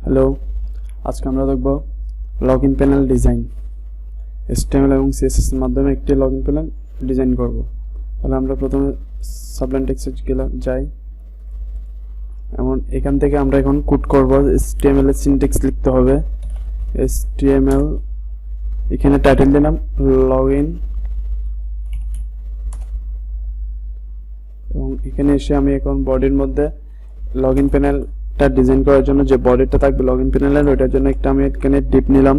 Hello, আজকে আমরা দেখব লগইন প্যানেল ডিজাইন। HTML এবং CSS এর মাধ্যমে একটি লগইন প্যানেল ডিজাইন করব। তাহলে আমরা প্রথমে সাবলাইম টেক্সটে যাই। এখান থেকে আমরা এখন কোড করব। HTML এর সিনট্যাক্স লিখতে হবে। HTML এখানে টাইটেল দিলাম লগইন, এবং এখানে এসে আমি এখন বডির মধ্যে লগইন প্যানেলটা ডিজাইন করার জন্য যে বডিটা থাকবে লগইন প্যানেলের, ওইটার জন্য একটা আমি এখানে ডিপ নিলাম।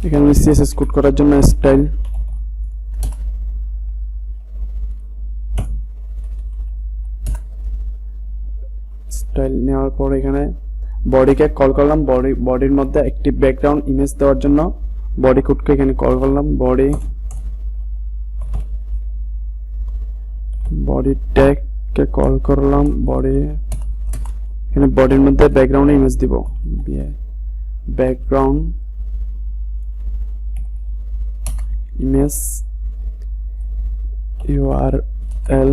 এখানে CSS কোড করার জন্য স্টাইল নেওয়ার পর এখানে বডিকে কল করলাম। বডির মধ্যে একটি ব্যাকগ্রাউন্ড ইমেজ দেওয়ার জন্য বডি কোডকে এখানে কল করলাম। বডি ট্যাগকে কল করলাম। এখানে বডির মধ্যে ব্যাকগ্রাউন্ড ইমেজ দিব। Background image URL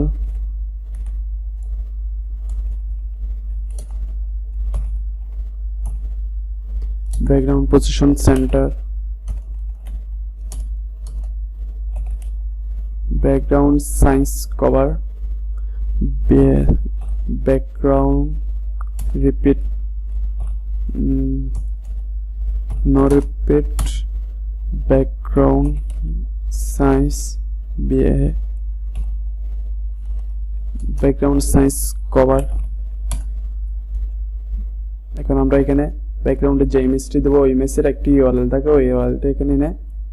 background position center, background size cover, background repeat no repeat, background size background size cover। এখন আমরা এখানে ব্যাকগ্রাউন্ডে যে ইমেজটি দেবো ওই ইমেজের একটি ইউআরএল থাকে, ওই ইউআরএলটা এখানে এনে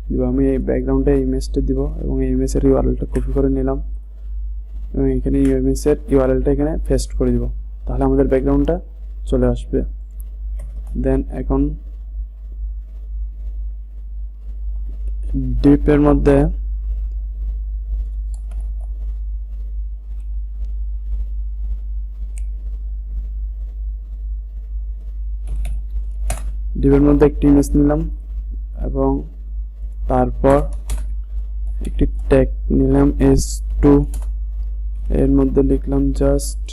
দিব। আমি এই ব্যাকগ্রাউন্ডে ইমেজটা দিব এবং এই ইমেজের ইউআরএলটা কপি করে নিলাম এবং এখানে এই ইমেজের ইউআরএলটা এখানে পেস্ট করে দিব। তাহলে আমাদের ব্যাকগ্রাউন্ডটা চলে আসবে। দেন এখন ডিপের মধ্যে একটি ইমেজ নিলাম এবং তারপর একটি ট্যাগ নিলাম S2, এর মধ্যে লিখলাম জাস্ট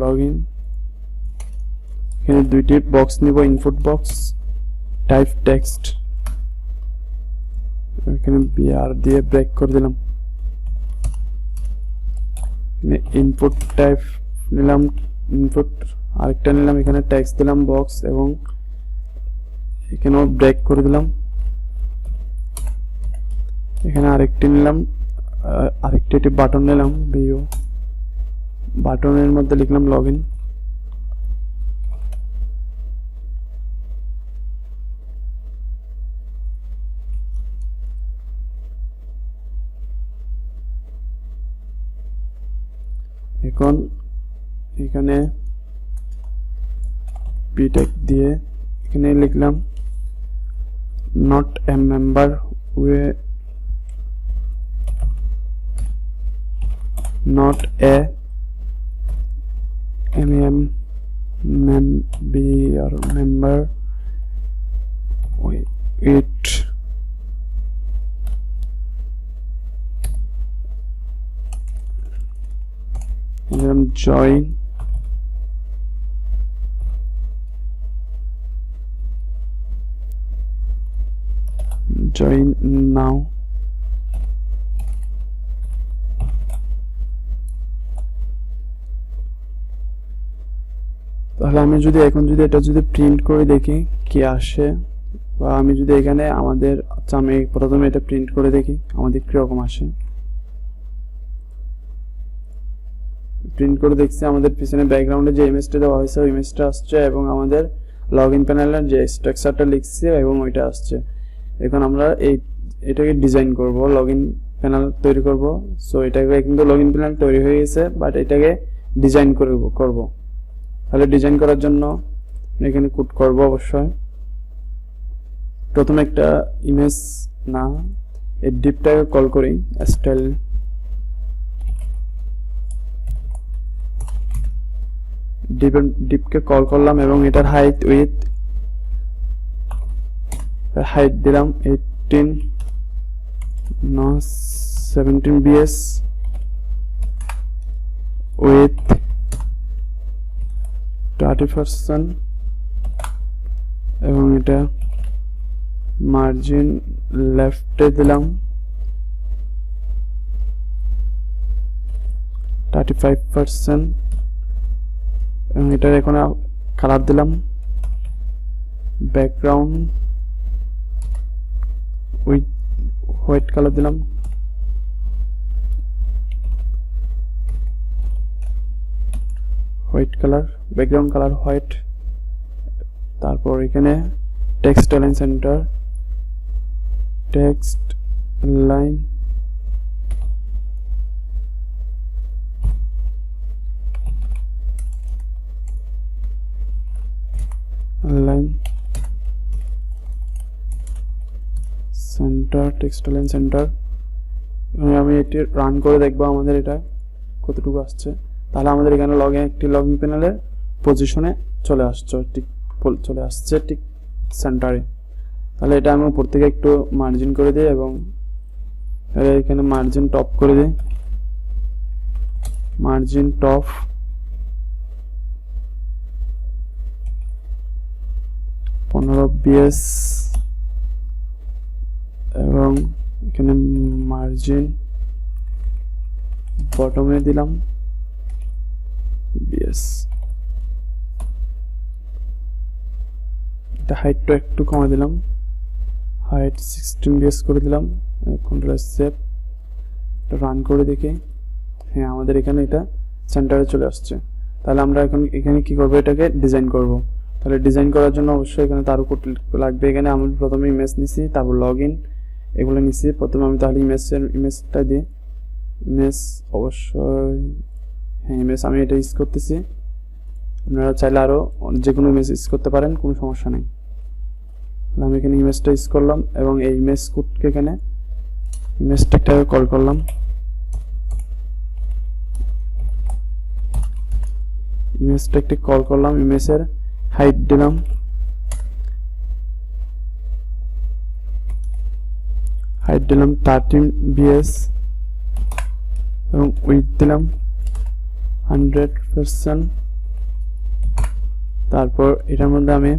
লগইন। এখানে দুইটি বক্স নিব, ইনপুট বক্স, টাইপ টেক্সট, এখানে BR দিয়ে ব্রেক করে দিলাম। ইনপুট টাইপ নিলাম, ইনপুট আরেকটা নিলাম, এখানে টেক্সট দিলাম বক্স এবং এখানেও ব্রেক করে দিলাম। এখানে আরেকটি নিলাম, একটি বাটন নিলাম, ভিউ বাটনের মধ্যে লিখলাম লগইন। এখন এখানে p-tag দিয়ে এখানে লিখলাম not a member with not a member with join now। তাহলে আমি যদি এটা প্রিন্ট করে দেখি কি আসে, বা আমি যদি এখানে আমি প্রথমে এটা প্রিন্ট করে দেখি আমাদের কিরকম আসে। প্রিন্ট করে দেখছি আমাদের পিছনে ব্যাকগ্রাউন্ডে যে ইমেজটা দেওয়া হয়েছে ওই ইমেজটা আসছে এবং আমাদের লগইন প্যানেলের যে স্ট্রাকচারটা লিখছি এবং ওইটা আসছে। এখন আমরা এটাকে ডিজাইন করব, লগইন প্যানেল তৈরি করব। সো এটাকে কিন্তু লগইন প্যানেল তৈরি হয়ে গেছে, বাট এটাকে ডিজাইন করব। তাহলে ডিজাইন করার জন্য এখানে কোড করব। অবশ্যই প্রথমে একটা ইমেজ না, এই ডিপটাকে কল করি স্টাইল ডিপকে কল করলাম এবং এটার হাইট উইথ হাইট দিলাম 18 no 17 bs with 30% এবং এটা মার্জিন লেফটে দিলাম 35% এবং এটার এখন কালার দিলাম ব্যাকগ্রাউন্ড উইথ হোয়াইট কালার দিলাম white colour background colour white তারপর এখানে text line centre text line line centre text line centre আমি এটি রান করে দেখবো আমাদের এটা কতটুকু আসছে তাহলে আমাদের এখানে একটি লগইন প্যানেলের পজিশনে চলে আসছে ঠিক সেন্টারে তাহলে এটা আমি উপর থেকে একটু মার্জিন করে দিই এবং এখানে মার্জিন টপ করে দিই মার্জিন টপ 15 bs এবং এখানে মার্জিন বটমে দিলাম bs এটা হাইটটা একটু কমে দিলাম হাইট 16 bs করে দিলাম কন্ট্রোল সেভ এটা রান করে দেখি হ্যাঁ আমাদের এখানে এটা সেন্টারে চলে আসছে তাহলে আমরা এখন এখানে কি করব এটাকে ডিজাইন করব তাহলে ডিজাইন করার জন্য অবশ্যই এখানে তার উপর লাগবে এখানে আমি প্রথমে ইমেজ নিছি তারপর লগইন এগুলো নিছি প্রথমে আমি তাহলে ইমেজটা দিই ইমেজ অবশ্যই হ্যাঁ ইমেজ আমি এটা ইউজ করতেছি আপনারা চাইলে আরো যে কোনো ইমেজ ইউজ করতে পারেন কোনো সমস্যা নেই আমি এখানে ইমেজটা ইউজ করলাম এবং এই ইমেজ কোডকে এখানে ইমেজ ট্যাগটাকে কল করলাম ইমেজ ট্যাগটি কল করলাম ইমেজের হাইট দিলাম হাইট দিলাম 13 bs এবং উইডথ দিলাম 100% তারপর এটার মধ্যে আমি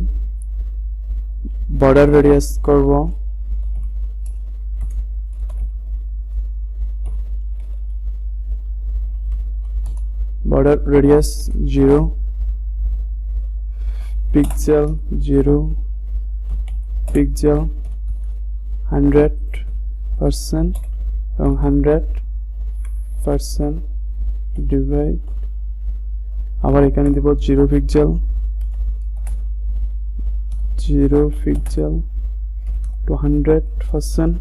বর্ডার রেডিয়াস করব border radius 0 pixel 0 pixel 100% এবং 100% divide আবার এখানে দেব 0 pixel to 100%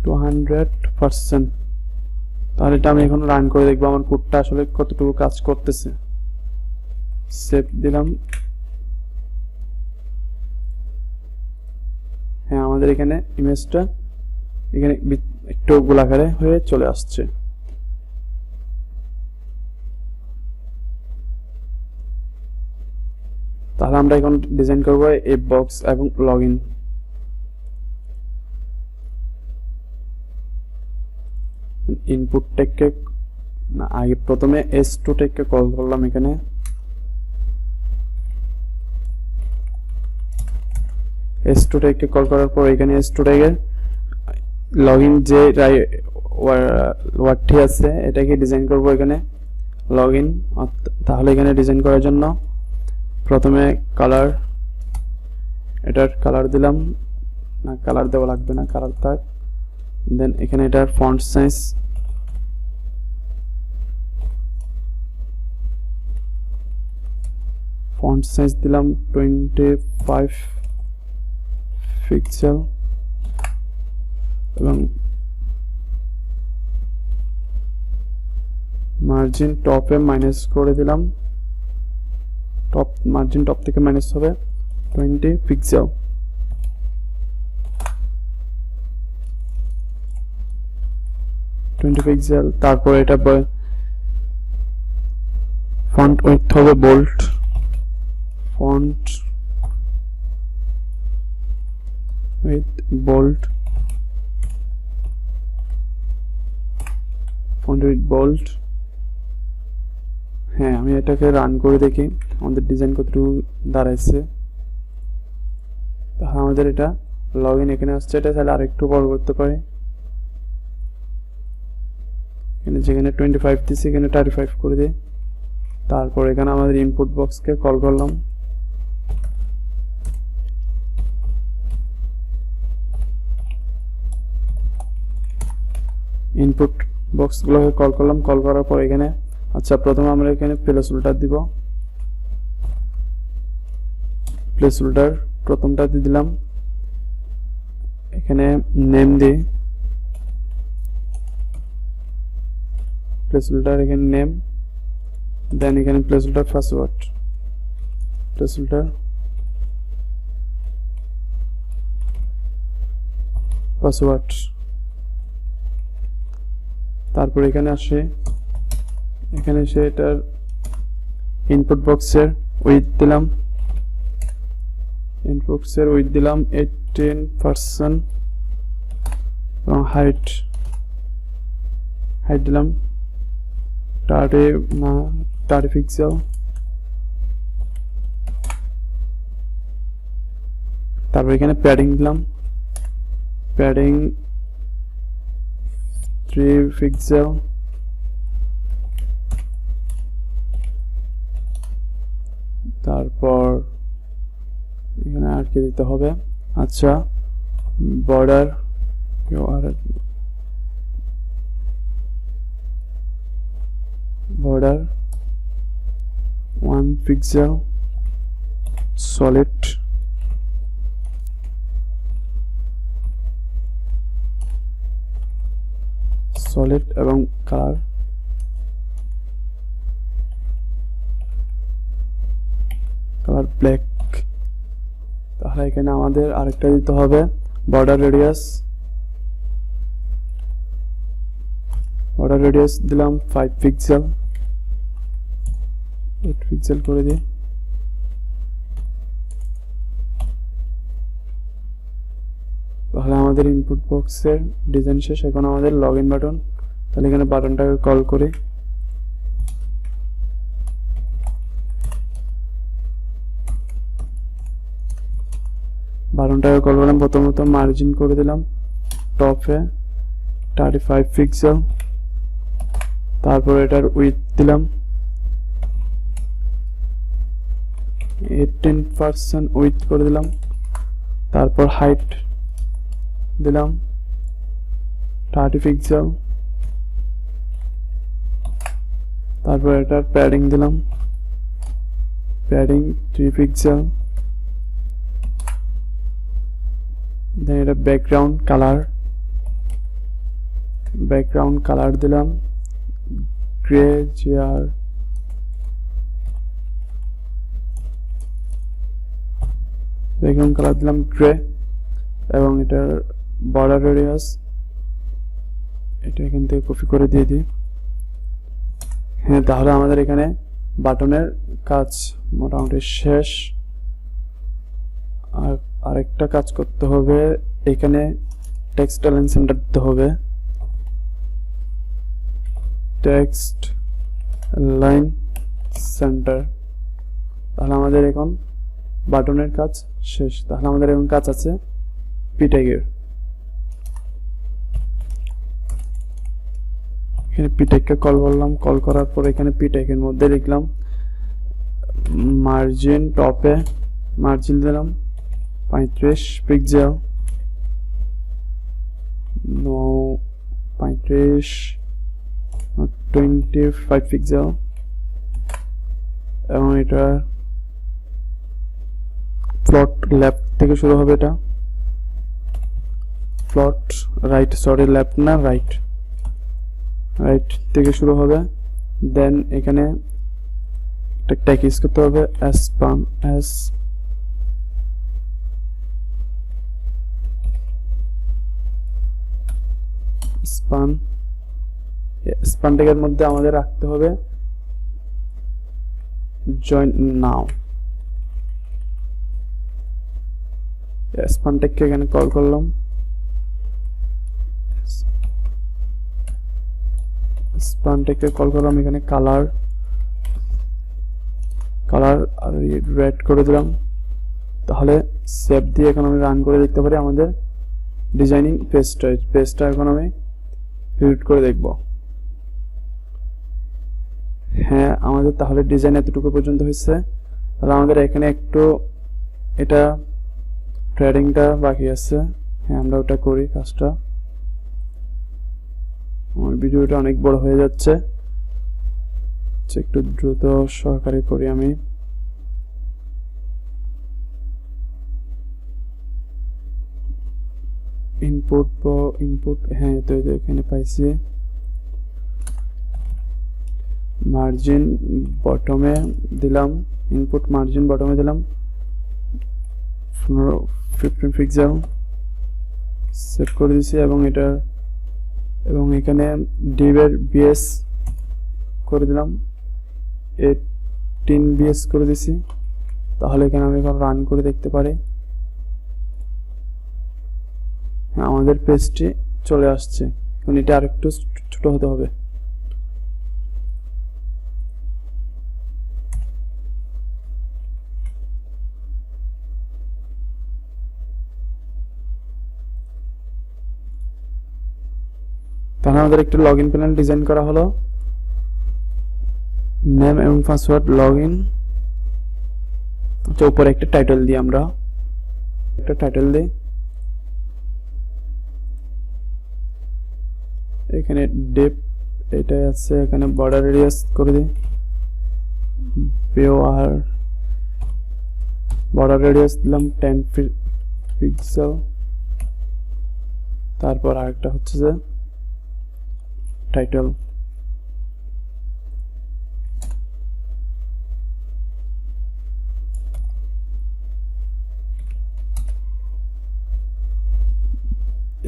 to 100% তাহলে এটা আমি এখন রান করে দেখব আমার কোডটা আসলে কতটুকু কাজ করতেছে সেভ দিলাম হ্যাঁ আমাদের এখানে ইমেজটা এখানে একটু গোলাকারে হয়ে চলে আসছে তাহলে আমরা এখন ডিজাইন করব এই বক্স এবং লগইন ইনপুট ট্যাগকে না আগে প্রথমে s2 ট্যাগকে কল করলাম এখানে s2 ট্যাগকে কল করার পর এখানে s2 ট্যাগের লগইন যে ওয়ার্ডটি আছে এটাকে ডিজাইন করব এখানে লগইন তাহলে এখানে ডিজাইন করার জন্য প্রথমে কালার এটার কালার দিলাম না কালার দেওয়া লাগবে না কালার থাক দেন এখানে এটার ফন্ট সাইজ দিলাম 25 পিক্সেল এবং মার্জিন টপে মাইনাস করে দিলাম মার্জিন টপ থেকে মাইনাস হবে 20 পিক্সেল পিক্সেল তারপর এটা ফন্ট উইডথ হবে bold, font with bold, font with bold. হ্যাঁ, আমি এটাকে রান করে দেখি আমাদের ডিজাইন কতটুকু দাঁড়াইছে। তাহলে আমাদের এটা লগ ইন এখানে আসছে। এটা তাহলে আরেকটু বড় করতে পারি, এখানে যেখানে 25 দিচ্ছি এখানে 35 করে দিই। তারপর এখানে আমাদের ইনপুট বক্সকে কল করলাম, ইনপুট বক্সগুলোকে কল করলাম। কল করার পর এখানে আচ্ছা প্রথমে আমরা এখানে প্লেসহোল্ডার দিব, প্লেসহোল্ডার প্রথমটা দিয়ে দিলাম, এখানে নেম দিই, প্লেসহোল্ডার এখানে নেম, দেন এখানে প্লেসহোল্ডার পাসওয়ার্ড, প্লেসহোল্ডার পাসওয়ার্ড। তারপর এখানে আসে, এখানে এসে এটার ইনপুট বক্সের উইডথ দিলাম, ইনপুট বক্সের উইডথ দিলাম 18% এবং হাইট দিলাম 30 পিক্সেল। তারপর এখানে প্যাডিং দিলাম, প্যাডিং 3 পিক্সেল। তারপর এখানে আর কি দিতে হবে, আচ্ছা বর্ডার border 1 pixel solid এবং কালার ব্ল্যাক। তাহলে এখানে আমাদের আরেকটা দিতে হবে বর্ডার রেডিয়াস, দিলাম 5 পিক্সেল, 8 পিক্সেল করে দিই। তাহলে আমাদের ইনপুট বক্সের ডিজাইন শেষ। এখন আমাদের লগ ইন বাটন, তাহলে এখানে বাটনটাকে কল করি, বাটনটাকে কল করলাম। প্রথমত মার্জিন করে দিলাম টপে 35 পিক্সেল, তারপর এটার উইডথ দিলাম 18% উইডথ করে দিলাম, তারপর হাইট দিলাম 30 পিক্সেল, তারপর এটার প্যাডিং দিলাম, প্যাডিং 3 পিক্সেল, দেন এটা ব্যাকগ্রাউন্ড কালার দিলাম গ্রে জিআর, ব্যাকগ্রাউন্ড কালার দিলাম গ্রে, এবং এটার বর্ডার রেডিয়াস এটা এখান থেকে কপি করে দিয়ে দিই। হ্যাঁ, তাহলে আমাদের এখানে বাটনের কাজ মোটামুটি শেষ। আর আরেকটা কাজ করতে হবে, এখানে টেক্সট অ্যালাইন সেন্টার দিতে হবে, টেক্সট লাইন সেন্টার। তাহলে আমাদের এখন বাটনের কাজ শেষ। তাহলে আমাদের এখন কাজ আছে পি ট্যাগের। এখানে পি ট্যাগকে কল করলাম, কল করার পর এখানে পি ট্যাগের মধ্যে লিখলাম মার্জিন, টপে মার্জিন দিলাম 35 পিক্সেল, 25 পিক্সেল, এবং এটা প্লট লেফট থেকে শুরু হবে, এটা প্লট রাইট, সরি লেফট না রাইট থেকে শুরু হবে। দেন এখানে একটা ট্যাগ ইউজ করতে হবে স্পান ট্যাগের মধ্যে আমাদের রাখতে হবে জয়েন নাও। স্পান ট্যাগকে এখানে কল করলাম, স্পান ট্যাগকে কল করলাম, এখানে কালার আর রেড করে দিলাম। তাহলে সেভ দিয়ে এখন আমি রান করে দেখতে পারি আমাদের ডিজাইনিং পেজটা এখন আমি রিড করে দেখব। হ্যাঁ, আমাদের তাহলে ডিজাইন এতটুকু পর্যন্ত হয়েছে। তাহলে আমাদের এখানে একটু এটা ট্রেডিংটা বাকি আছে। হ্যাঁ, আমরা ওটা করি কাজটা। আমার ভিডিওটা অনেক বড় হয়ে যাচ্ছে, একটু দ্রুত সহকারে করি আমি। ইনপুট হ্যাঁ, তো এখানে পাইছি। মার্জিন বটমে দিলাম, ইনপুট মার্জিন বটমে দিলাম 15 পিক্সেল, সেট করে দিয়েছি। এবং এখানে ডিভের বিএস করে দিলাম 18 বিএস করে দিয়েছি। তাহলে এখানে আমি এখন রান করে দেখতে পারি। হ্যাঁ, আমাদের পেজটি চলে আসছে। এখন এটা আরেকটু ছোট হতে হবে। তাহলে আমাদের একটা লগইন প্যানেল ডিজাইন করা হলো। নেম এবং পাসওয়ার্ড লগইন। আচ্ছা, উপরে একটা টাইটেল দিই, আমরা একটা টাইটেল দিই। এখানে ডেপ এটাই আছে, এখানে বর্ডার রেডিয়াস করে দিই বর্ডার রেডিয়াস দিলাম 10 পিক্সেল। তারপর আরেকটা হচ্ছে যে টাইটেল।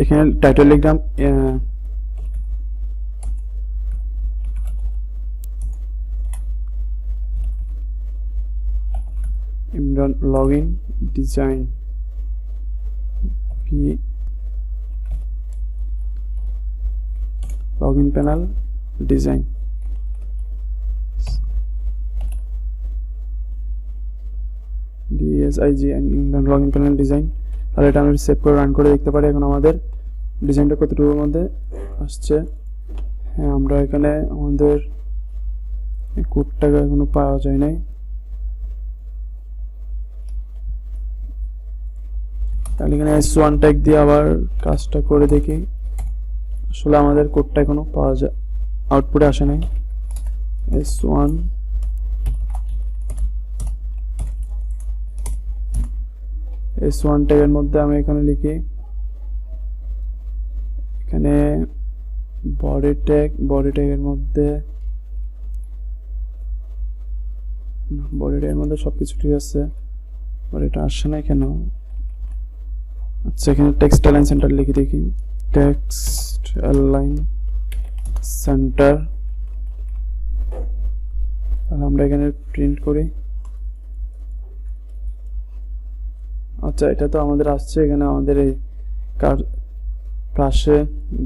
এখানে টাইটেল লিখলাম Imran login design login panel design. Imran login panel design. তাহলে এটা আমি সেভ করে রান করে দেখতে পারি এখন আমাদের ডিজাইনটা কতটুকুর মধ্যে আসছে। হ্যাঁ, আমরা এখানে আমাদের কোডটাকে এখনো পাওয়া যায় নাই। তাহলে এখানে S1 ট্যাগ দিয়ে আবার কাজটা করে দেখি। আসলে আমাদের কোডটা এখনো পাওয়া যায়, আউটপুটে আসে নাই। S1 ট্যাগের মধ্যে আমি এখানে লিখি, এখানে বডি ট্যাগের মধ্যে সবকিছু ঠিক আছে, এটা আসে না কেন? আচ্ছা, এখানে টেক্সট অ্যালাইন সেন্টার লিখে দেখি, টেক্সট অ্যালাইন সেন্টার। তাহলে আমরা এখানে প্রিন্ট করি। আচ্ছা, এটা তো আমাদের আসছে। এখানে আমাদের এই পাশে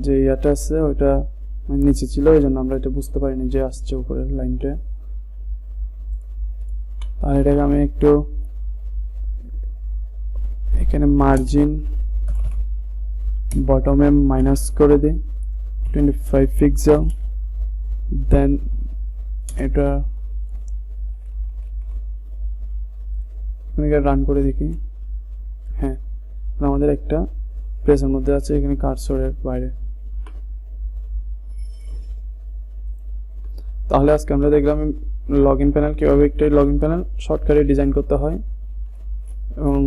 যে ইয়াটা আছে ওইটা নিচে ছিল, এই জন্য আমরা এটা বুঝতে পারিনি যে আসছে উপরের লাইনটা। আর এটাকে আমি একটু এখানে মার্জিন বটমে মাইনাস করে দিই 25 পিক্সেল। দেন এটা রান করে দেখি। হ্যাঁ, আমাদের একটা পেজের মধ্যে আছে, এখানে কার্সরের বাইরে। তাহলে আজকে আমরা দেখলাম লগইন প্যানেল কিভাবে একটা লগইন প্যানেল শর্টকাটে ডিজাইন করতে হয়, এবং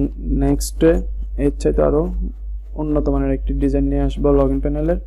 নেক্সটে এর চাইতে আরো উন্নত মানের একটি ডিজাইন নিয়ে আসবো লগইন প্যানেলের।